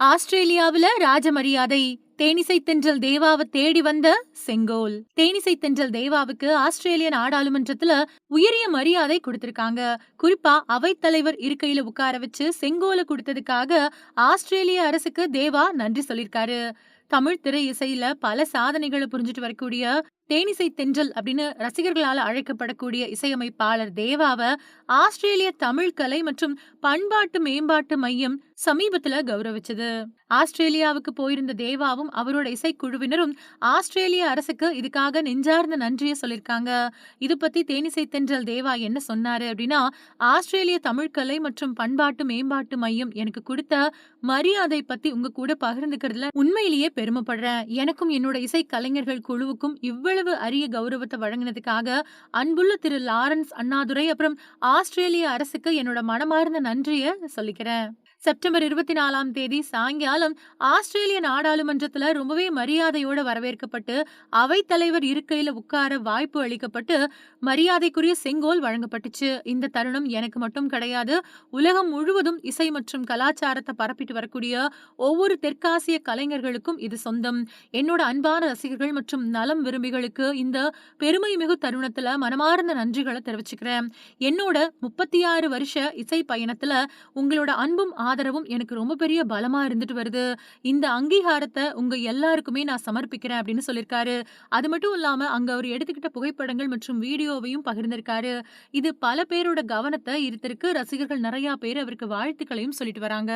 ஆஸ்திரேலியாவுல ராஜ மரியாதை. தேனிசை தென்றல் தேவாவை தேடி வந்த செங்கோல். தேனிசை தென்றல் தேவாவுக்கு ஆஸ்திரேலிய நாடாளுமன்றத்துல உயரிய மரியாதை கொடுத்திருக்காங்க. குறிப்பா அவைத்தலைவர் இருக்கையில உட்கார வச்சு செங்கோலை கொடுத்ததுக்காக ஆஸ்திரேலிய அரசுக்கு தேவா நன்றி சொல்லிருக்காரு. தமிழ் திரை இசையில பல சாதனைகளை புரிஞ்சுட்டு வரக்கூடிய தேனிசை தென்றல் அப்படின்னு ரசிகர்களால அழைக்கப்படக்கூடிய இசையமைப்பாளர் தேவாவ ஆஸ்திரேலிய தமிழ் கலை மற்றும் பண்பாட்டு மேம்பாட்டு மையம் சமீபத்துல கௌரவிச்சது. ஆஸ்திரேலியாவுக்கு போயிருந்த தேவாவும் அவரோட இசைக்குழுவினரும் ஆஸ்திரேலிய அரசுக்கு இதுக்காக நெஞ்சார்ந்த நன்றியை சொல்லிருக்காங்க. இது பத்தி தேனிசை தென்றல் தேவா என்ன சொன்னாரு அப்படின்னா, ஆஸ்திரேலிய தமிழ் கலை மற்றும் பண்பாட்டு மேம்பாட்டு மையம் எனக்கு கொடுத்த மரியாதை பத்தி உங்க கூட பகிர்ந்துக்கிறதுல உண்மையிலேயே பெருமைப்படுறேன். எனக்கும் என்னோட இசை கலைஞர்கள் குழுவுக்கும் இவ்வளவு அரிய கௌரவத்தை வழங்கினதுக்காக அன்புள்ள திரு லாரன்ஸ் அண்ணாதுரை அப்புறம் ஆஸ்திரேலிய அரசுக்கு என்னோட மனமார்ந்த நன்றியை சொல்லிக்கிறேன். செப்டம்பர் 24ஆம் தேதி சாயங்காலம் ஆஸ்திரேலிய நாடாளுமன்றத்துல ரொம்பவே மரியாதையோட வரவேற்கப்பட்டு அவைத்தலைவர் இருக்கையில உட்கார வாய்ப்பு அளிக்கப்பட்டு மரியாதைக்குரிய செங்கோல் வழங்கப்பட்டுச்சு. இந்த தருணம் எனக்கு மட்டும் கிடையாது, உலகம் முழுவதும் இசை மற்றும் கலாச்சாரத்தை பரப்பிட்டு வரக்கூடிய ஒவ்வொரு தெற்காசிய கலைஞர்களுக்கும் இது சொந்தம். என்னோட அன்பான ரசிகர்கள் மற்றும் நலம் விரும்பிகளுக்கு இந்த பெருமை மிகு தருணத்துல மனமார்ந்த நன்றிகளை தெரிவிச்சுக்கிறேன். என்னோட 36 வருஷ இசை பயணத்துல உங்களோட அன்பும் ஆதரவும் எனக்கு ரொம்ப பெரிய பலமா இருந்துட்டு வருது. இந்த அங்கீகாரத்தை உங்க எல்லாருக்குமே நான் சமர்ப்பிக்கிறேன் அப்படின்னு சொல்லியிருக்காரு. அது மட்டும் இல்லாம அங்க அவர் எடுத்துக்கிட்ட புகைப்படங்கள் மற்றும் வீடியோவையும் பகிர்ந்திருக்காரு. இது பல பேரோட கவனத்தை ஈர்த்திருக்கு. ரசிகர்கள் நிறைய பேர் அவருக்கு வாழ்த்துக்களையும் சொல்லிட்டு வராங்க.